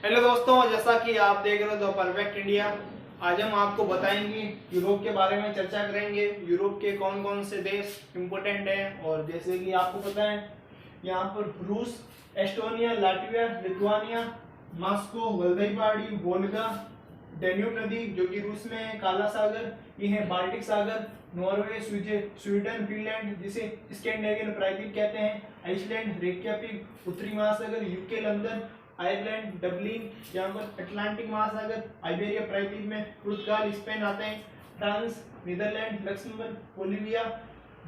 Hello दोस्तों, जैसा कि आप देख रहे हो द परफेक्ट इंडिया। आज हम आपको बताएंगे, यूरोप के बारे में चर्चा करेंगे। यूरोप के कौन कौन से देश इम्पोर्टेंट हैं। और जैसे कि आपको पता है, यहाँ पर रूस, Estonia, Latvia, Lithuania, Moscow, Valdai पहाड़ी, वोल्गा, डेन्यूब नदी जो कि रूस में है, काला सागर, ये है बाल्टिक सागर, नॉर्वे, स्वीडन, फिनलैंड जिसे स्कैंडिनेवियन प्रायद्वीप कहते हैं, आइसलैंड, रेक्यापिक, उत्तरी महासागर, यूके, लंदन, आयरलैंड, डबलिन, यहाँ पर अटलांटिक महासागर, आइबेरिया प्रायद्वीप में, पुर्तगाल, स्पेन आते हैं, France, Netherlands, Luxembourg, Bolivia,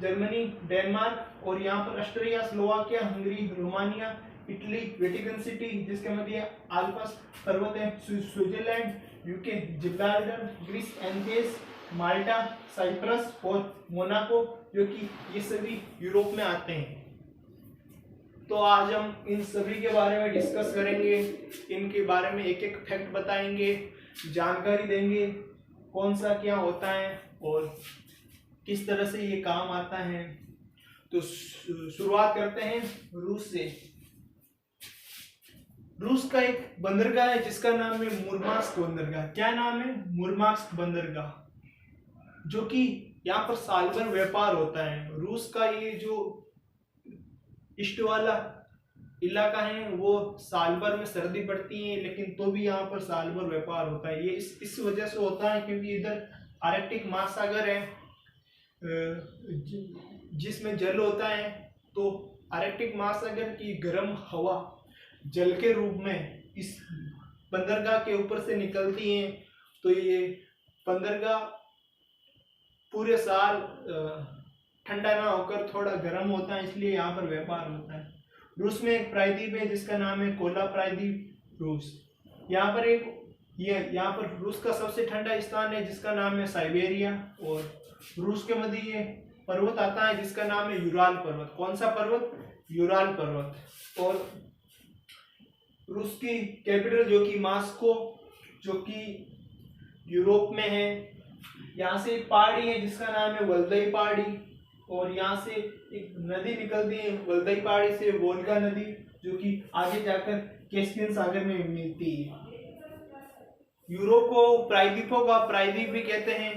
Germany, Denmark, और यहाँ पर Austria, Slovakia, Hungary, Romania, Italy, Vatican City जिसके मध्य आल्प्स पर्वत है, Switzerland, UK, Gibraltar, Greece, Athens, Malta, Cyprus और मोनाको जो कि ये सभी यूरोप में आते हैं। तो आज हम इन सभी के बारे में डिस्कस करेंगे, इनके बारे में एक एक फैक्ट बताएंगे, जानकारी देंगे, कौन सा क्या होता है और किस तरह से ये काम आता है। तो शुरुआत करते हैं रूस से। रूस का एक बंदरगाह है जिसका नाम है मुर्मांस्क बंदरगाह। क्या नाम है? मुर्मांस्क बंदरगाह, जो कि यहाँ पर साल भर व्यापार होता है। रूस का ये जो ईस्ट वाला इलाका है वो साल भर में सर्दी पड़ती है, लेकिन तो भी यहाँ पर साल भर व्यापार होता है। ये इस वजह से होता है क्योंकि इधर आर्कटिक महासागर है जिसमें जल होता है। तो आर्कटिक महासागर की गर्म हवा जल के रूप में इस बंदरगाह के ऊपर से निकलती है। तो ये बंदरगाह पूरे साल ठंडा ना होकर थोड़ा गर्म होता है, इसलिए यहाँ पर व्यापार होता है। रूस में एक प्रायद्वीप है जिसका नाम है कोला प्रायद्वीप रूस। यहाँ पर रूस का सबसे ठंडा स्थान है जिसका नाम है साइबेरिया। और रूस के मध्य ये पर्वत आता है जिसका नाम है यूराल पर्वत। कौन सा पर्वत? यूराल पर्वत। और रूस की कैपिटल जो कि मॉस्को, जो कि यूरोप में है। यहाँ से एक पहाड़ी है जिसका नाम है वल्दाई पहाड़ी, और यहाँ से एक नदी निकलती है वल्दाई पहाड़ी से, वोल्गा नदी, जो कि आगे जाकर कैस्पियन सागर में मिलती है। यूरोप को प्रायद्वीपों का प्रायद्वीप भी कहते हैं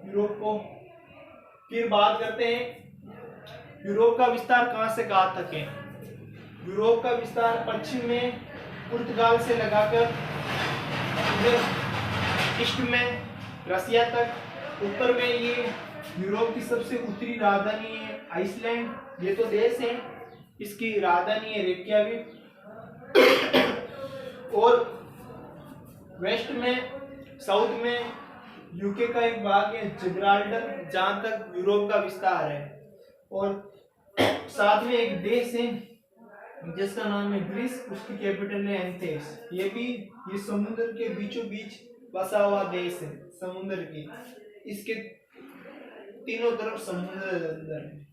यूरोप को। फिर बात करते हैं यूरोप का विस्तार कहाँ से कहाँ तक है। यूरोप का विस्तार पश्चिम में पुर्तगाल से लगाकर ईस्ट में रसिया तक, उत्तर में ये यूरोप की सबसे उत्तरी राजधानी है आइसलैंड। ये तो देश है, इसकी राजधानी है रेक्याविक। और वेस्ट में, साउथ में यूके का एक भाग है जिब्राल्टर, जहां तक यूरोप का विस्तार है। और साथ में एक देश है जिसका नाम है ग्रीस, उसकी कैपिटल है एथेंस। ये समुद्र के बीचों बीच बसा हुआ देश है, समुद्र की, इसके तीनों तरफ समुद्र अंदर है।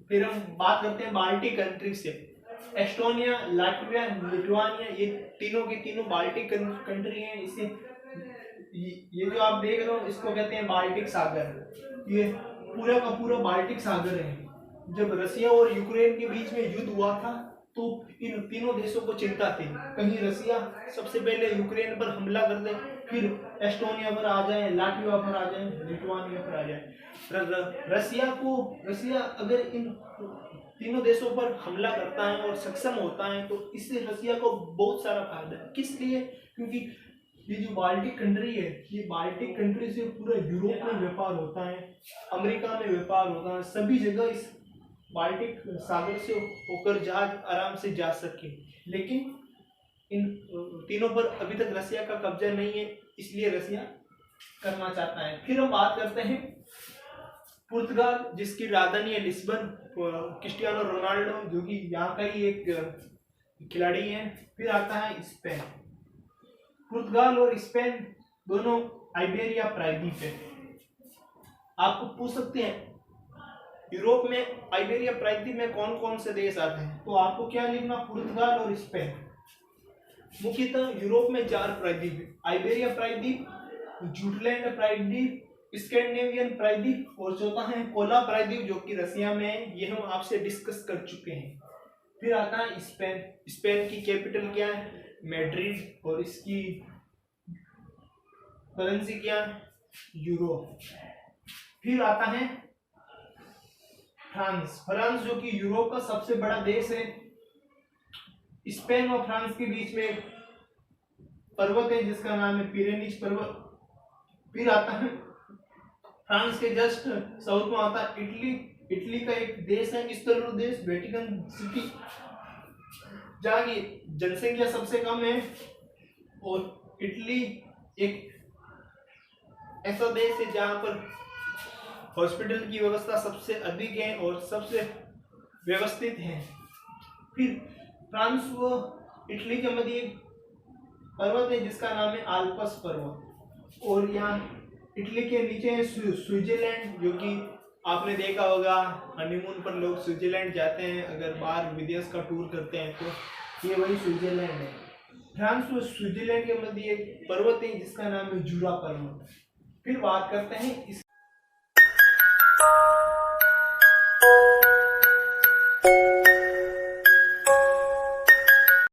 फिर हम बात करते हैं बाल्टिक कंट्री से। एस्टोनिया, लाटविया, लिथुआनिया, ये तीनों की तीनों बाल्टिक कंट्री हैं। इसे ये जो आप देख रहे हो इसको कहते हैं बाल्टिक सागर। ये पूरा का पूरा बाल्टिक सागर है। जब रसिया और यूक्रेन के बीच में युद्ध हुआ था तो इन तीनों देशों को चिंता थी, कहीं रसिया सबसे पहले यूक्रेन पर हमला कर दे, फिर एस्टोनिया पर आ जाए, लाटविया पर आ जाए, लिथुआनिया पर आ जाए। रसिया अगर इन तीनों देशों पर हमला करता है और सक्षम होता है तो इससे रसिया को बहुत सारा फायदा है। किस लिए? क्योंकि ये जो बाल्टिक कंट्री है, ये बाल्टिक कंट्री से पूरा यूरोप में व्यापार होता है, अमेरिका में व्यापार होता है, सभी जगह इस बाल्टिक सागर से होकर जहाज आराम से जा सके। लेकिन इन तीनों पर अभी तक रसिया का कब्जा नहीं है, इसलिए रसिया करना चाहता है। फिर हम बात करते हैं पुर्तगाल, जिसकी राजधानी है लिस्बन। क्रिस्टियानो रोनाल्डो जो कि यहाँ का ही एक खिलाड़ी है। फिर आता है स्पेन। पुर्तगाल और स्पेन दोनों आइबेरिया प्रायद्वीप है। आपको पूछ सकते हैं यूरोप में आइबेरिया प्रायद्वीप में कौन कौन से देश आते हैं, तो आपको क्या लिखना? पुर्तगाल और स्पेन। मुख्यतः यूरोप में 4 प्रायद्वीप है: आइबेरिया प्रायद्वीप, जुटलैंड प्रायद्वीप, स्कैंडिनेवियन प्रायद्वीप, और चौथा है कोला प्रायद्वीप जो कि रसिया में है। ये हम आपसे डिस्कस कर चुके हैं। फिर आता है स्पेन। स्पेन की कैपिटल क्या है? मैड्रिड। और इसकी करेंसी क्या है? यूरो। फिर आता है फ्रांस। फ्रांस जो कि यूरोप का सबसे बड़ा देश है। स्पेन और फ्रांस के बीच में पर्वत है जिसका नाम है पिरेनीज पर्वत। फिर आता है फ्रांस के जस्ट साउथ में आता है इटली। इटली का एक देश है इस्तांबुल देश, वेटिकन सिटी, जहाँ की जनसंख्या सबसे कम है। और इटली एक ऐसा देश है जहाँ पर हॉस्पिटल की व्यवस्था सबसे अधिक है और सबसे व्यवस्थित है। फिर फ्रांस व इटली के मध्य एक पर्वत है जिसका नाम है आल्प्स पर्वत। और यहाँ इटली के नीचे है स्विट्जरलैंड, जो कि आपने देखा होगा हनीमून पर लोग स्विट्जरलैंड जाते हैं अगर बाहर विदेश का टूर करते हैं, तो ये वही स्विट्जरलैंड है। फ्रांस व स्विट्जरलैंड के मध्य एक पर्वत है जिसका नाम है जूरा पर्वत। फिर बात करते हैं इस